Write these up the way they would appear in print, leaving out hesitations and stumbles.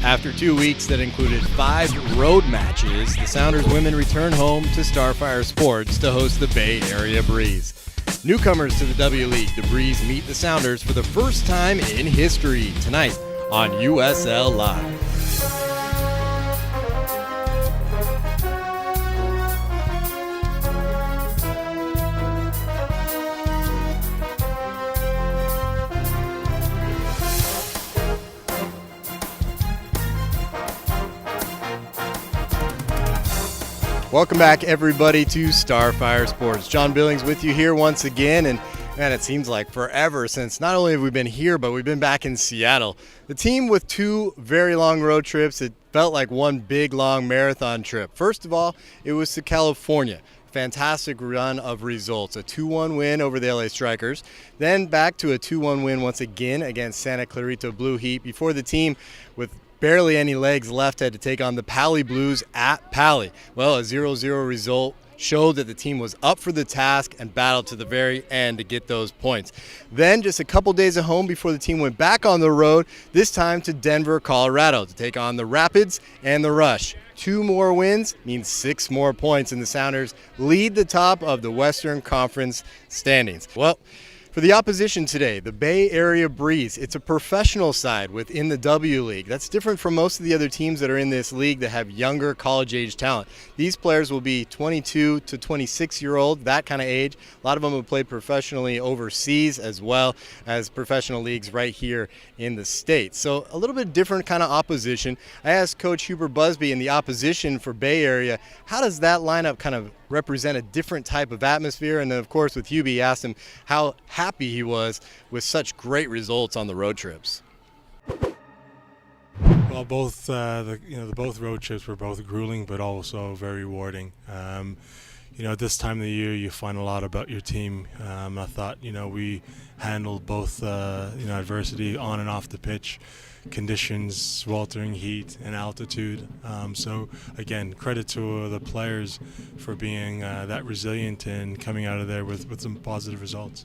After 2 weeks that included 5 road matches, the Sounders women return home to Starfire Sports to host the Bay Area Breeze. Newcomers to the W League, the Breeze meet the Sounders for the first time in history tonight on USL Live. Welcome back, everybody, to Starfire Sports. John Billings with you here once again, and man, it seems like forever since not only have we been here, but we've been back in Seattle. The team with 2 very long road trips. It felt like one big, long marathon trip. First of all, it was to California. Fantastic run of results. A 2-1 win over the LA Strikers. Then back to a 2-1 win once again against Santa Clarita Blue Heat before the team with barely any legs left had to take on the Pali Blues at Pali. Well, a 0-0 result showed that the team was up for the task and battled to the very end to get those points. Then just a couple days at home before the team went back on the road, this time to Denver, Colorado to take on the Rapids and the Rush. 2 more wins means 6 more points, and the Sounders lead the top of the Western Conference standings. Well, for the opposition today, the Bay Area Breeze, it's a professional side within the W League. That's different from most of the other teams that are in this league that have younger college-age talent. These players will be 22 to 26-year-old, that kind of age. A lot of them have played professionally overseas as well as professional leagues right here in the States. So a little bit different kind of opposition. I asked Coach HUBERT BUSBY in the opposition for Bay Area, how does that lineup kind of represent a different type of atmosphere? And then, of course, with Hubie, asked him how happy he was with such great results on the road trips. Well, both both road trips were both grueling, but also very rewarding. At this time of the year, you find a lot about your team. I thought, we handled both, adversity on and off the pitch, conditions, sweltering heat, and altitude. So, again, credit to the players for being that resilient and coming out of there with some positive results.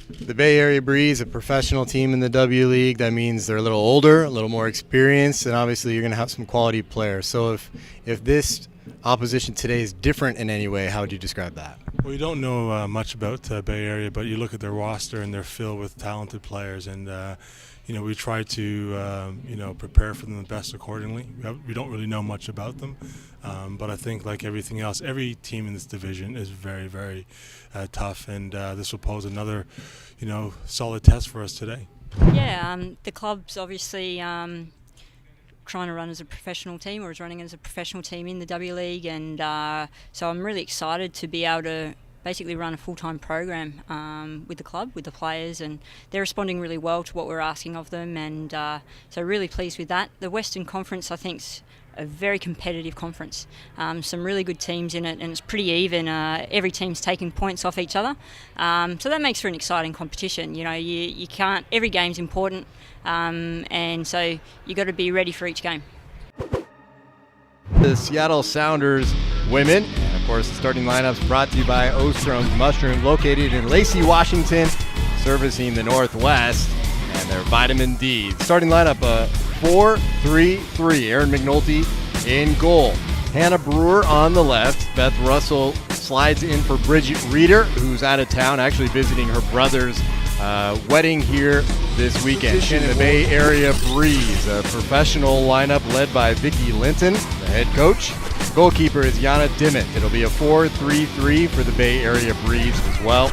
The Bay Area Breeze, a professional team in the W League. That means they're a little older, a little more experienced, and obviously you're going to have some quality players. So if this opposition today is different in any way, how would you describe that? Well, you don't know much about Bay Area, but you look at their roster and they're filled with talented players, and we try to prepare for them the best accordingly. We don't really know much about them, but I think like everything else, every team in this division is very, very tough, and this will pose another solid test for us today. Yeah, the club's obviously trying to run as a professional team, or is running as a professional team in the W League, and so I'm really excited to be able to basically run a full-time program with the club, with the players, and they're responding really well to what we're asking of them, and so really pleased with that. The Western Conference, I think, is a very competitive conference. Some really good teams in it, and it's pretty even. Every team's taking points off each other, so that makes for an exciting competition. You can't. Every game's important, and so you got to be ready for each game. The Seattle Sounders women, and of course the starting lineups brought to you by Ostrom's Mushroom, located in Lacey, Washington, servicing the Northwest, and their vitamin D. Starting lineup, 4-3-3. Erin McNulty in goal. Hannah Brewer on the left. Beth Russell slides in for Bridget Reeder, who's out of town, actually visiting her brother's wedding here this weekend. In the Bay Area Breeze, a professional lineup led by Vicki Linton, the head coach. Goalkeeper is Yana Dimmitt. It'll be a 4-3-3 for the Bay Area Breeze as well.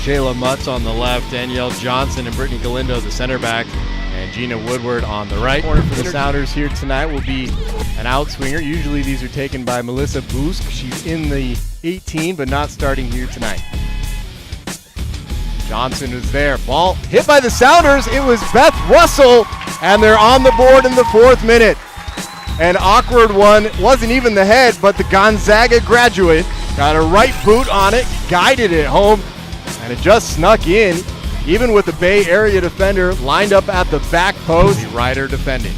Shayla Mutz on the left, Danielle Johnson and Brittany Galindo, the center back, and Gina Woodward on the right. Corner for the Sounders here tonight will be an outswinger. Usually these are taken by Melissa Busk. She's in the 18, but not starting here tonight. Johnson is there. Ball hit by the Sounders. It was Beth Russell, and they're on the board in the 4th minute. An awkward one. Wasn't even the head, but the Gonzaga graduate got a right boot on it, guided it home, and it just snuck in, even with the Bay Area defender lined up at the back post. The Ryder defending.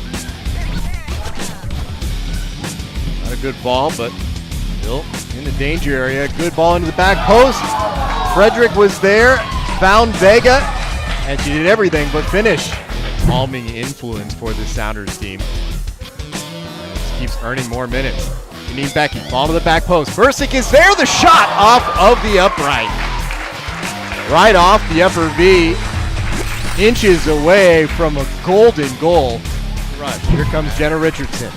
Not a good ball, but still in the danger area. Good ball into the back post. Frederick was there, found Vega, and she did everything but finish. calming influence for the Sounders team. And just keeps earning more minutes. You need Becky. Ball to the back post. Bursick is there. The shot off of the upright. Right off the upper V. Inches away from a golden goal. Rush. Here comes Jenna Richardson.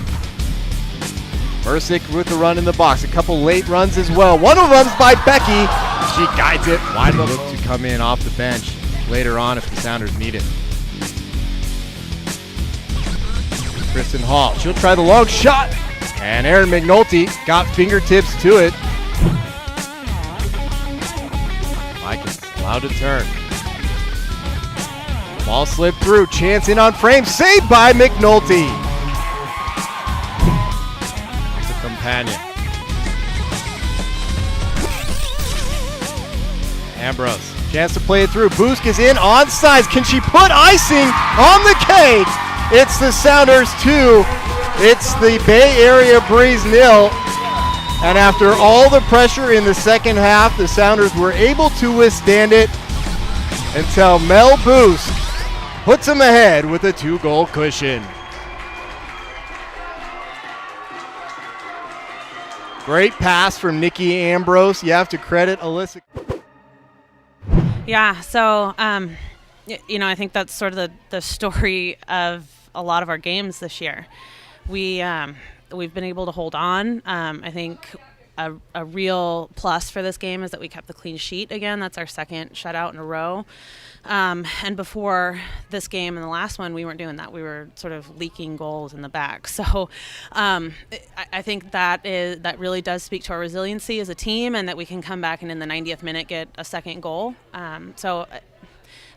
Bursick with the run in the box. A couple late runs as well. One of them runs by Becky. She guides it. Wide look to come in off the bench later on if the Sounders need it. Kristen Hall. She'll try the long shot. And Erin McNulty got fingertips to it. Mike is allowed to turn. Ball slipped through. Chance in on frame. Saved by McNulty. It's a companion. Ambrose. Chance to play it through. Boosk is in. Onside. Can she put icing on the cake? It's the Sounders 2. It's the Bay Area Breeze 0. And after all the pressure in the second half, the Sounders were able to withstand it until Mel Boosk puts them ahead with a 2-goal cushion. Great pass from Nikki Ambrose. You have to credit Alyssa. Yeah, so, I think that's sort of the story of a lot of our games this year. We've been able to hold on. I think a real plus for this game is that we kept the clean sheet again. That's our second shutout in a row. And before this game and the last one, we weren't doing that. We were sort of leaking goals in the back. So I think that really does speak to our resiliency as a team, and that we can come back and in the 90th minute get a second goal.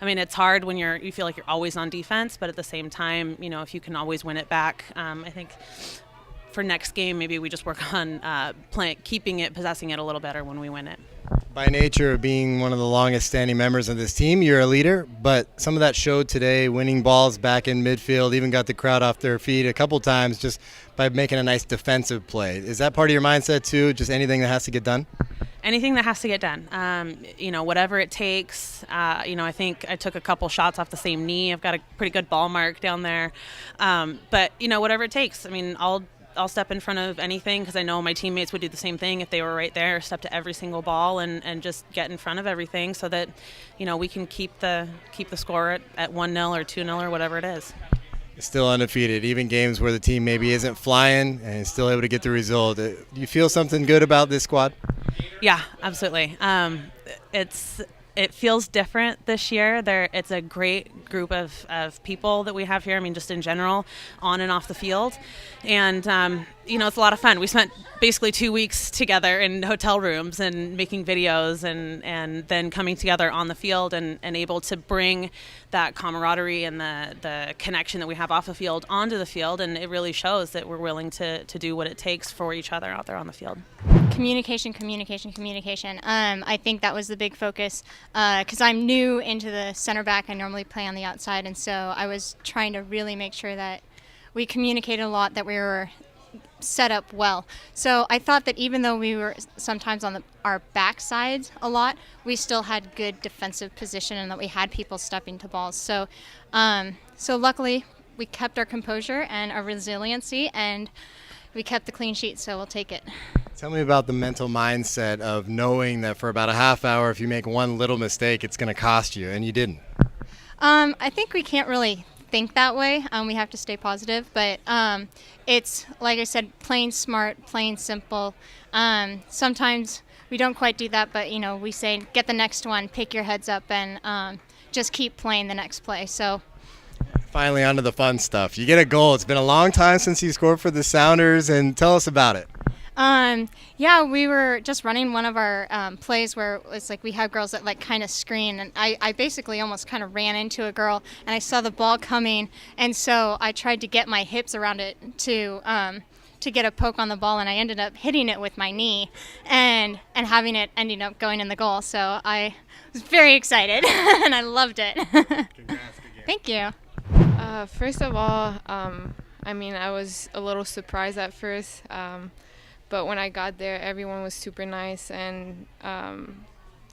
It's hard when you feel like you're always on defense, but at the same time, if you can always win it back, I think for next game, maybe we just work on possessing it a little better when we win it. By nature of being one of the longest standing members of this team, you're a leader, but some of that showed today, winning balls back in midfield, even got the crowd off their feet a couple times just by making a nice defensive play. Is that part of your mindset too, just anything that has to get done? Anything that has to get done, whatever it takes. I think I took a couple shots off the same knee. I've got a pretty good ball mark down there. But whatever it takes. I'll step in front of anything because I know my teammates would do the same thing if they were right there, step to every single ball and just get in front of everything so that, we can keep the score at 1-0 or 2-0 or whatever it is. Still undefeated, even games where the team maybe isn't flying and still able to get the result. Do you feel something good about this squad? Yeah, absolutely. It feels different this year. It's a great group of people that we have here. Just in general, on and off the field. And, it's a lot of fun. We spent basically 2 weeks together in hotel rooms and making videos and then coming together on the field and able to bring that camaraderie and the connection that we have off the field onto the field. And it really shows that we're willing to do what it takes for each other out there on the field. Communication. I think that was the big focus because I'm new into the center back. I normally play on the outside, and so I was trying to really make sure that we communicated a lot, that we were set up well. So I thought that even though we were sometimes on our back sides a lot, we still had good defensive position and that we had people stepping to balls. So luckily we kept our composure and our resiliency, and we kept the clean sheet, so we'll take it. Tell me about the mental mindset of knowing that for about a half hour, if you make one little mistake, it's going to cost you, and you didn't. I think we can't really think that way. We have to stay positive, but it's, like I said, playing smart, playing simple. Sometimes we don't quite do that, but, we say, get the next one, pick your heads up, and just keep playing the next play. So. Finally, on to the fun stuff. You get a goal. It's been a long time since you scored for the Sounders, and tell us about it. We were just running one of our plays where it's like we have girls that kind of screen, and I basically almost kind of ran into a girl, and I saw the ball coming, and so I tried to get my hips around it to get a poke on the ball, and I ended up hitting it with my knee and having it ending up going in the goal. So I was very excited and I loved it. Congrats, Thank you. First of all, I was a little surprised at first, but when I got there, everyone was super nice and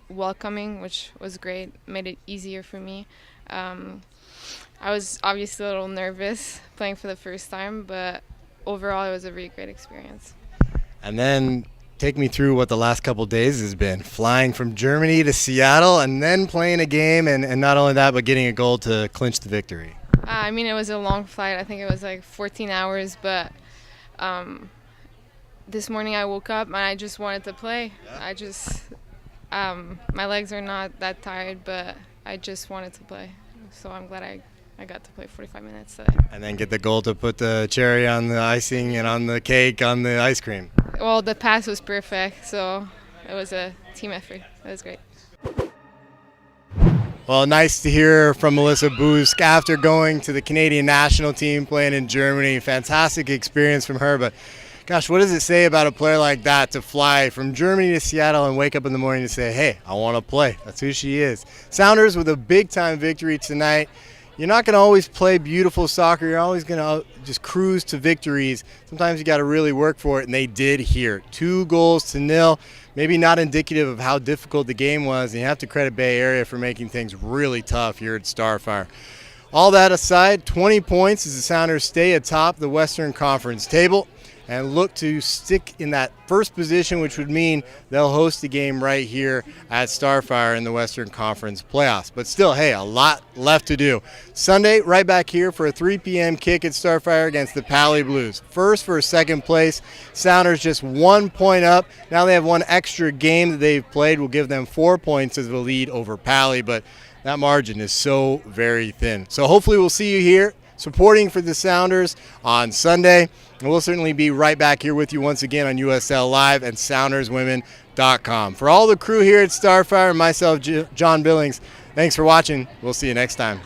welcoming, which was great, made it easier for me. I was obviously a little nervous playing for the first time, but overall it was a really great experience. And then take me through what the last couple days has been. Flying from Germany to Seattle and then playing a game, and not only that, but getting a goal to clinch the victory. I mean, it was a long flight. I think it was like 14 hours, but this morning I woke up and I just wanted to play. Yeah. My legs are not that tired, but I just wanted to play. So I'm glad I got to play 45 minutes today. And then get the goal to put the cherry on the icing and on the cake on the ice cream. Well, the pass was perfect, so it was a team effort. It was great. Well, nice to hear from Melissa Busk after going to the Canadian national team, playing in Germany. Fantastic experience from her, but gosh, what does it say about a player like that to fly from Germany to Seattle and wake up in the morning and say, hey, I want to play. That's who she is. Sounders with a big-time victory tonight. You're not going to always play beautiful soccer. You're always going to just cruise to victories. Sometimes you got to really work for it, and they did here. 2-0. Maybe not indicative of how difficult the game was, and you have to credit Bay Area for making things really tough here at Starfire. All that aside, 20 points as the Sounders stay atop the Western Conference table and look to stick in that first position, which would mean they'll host the game right here at Starfire in the Western Conference playoffs. But still, hey, a lot left to do. Sunday, right back here for a 3 p.m. kick at Starfire against the Pally Blues. First for second place. Sounders just 1 point up. Now they have one extra game that they've played. Will give them 4 points as the lead over Pally, but that margin is so very thin. So hopefully we'll see you here supporting for the Sounders on Sunday. And we'll certainly be right back here with you once again on USL Live and SoundersWomen.com. For all the crew here at Starfire and myself, John Billings, thanks for watching. We'll see you next time.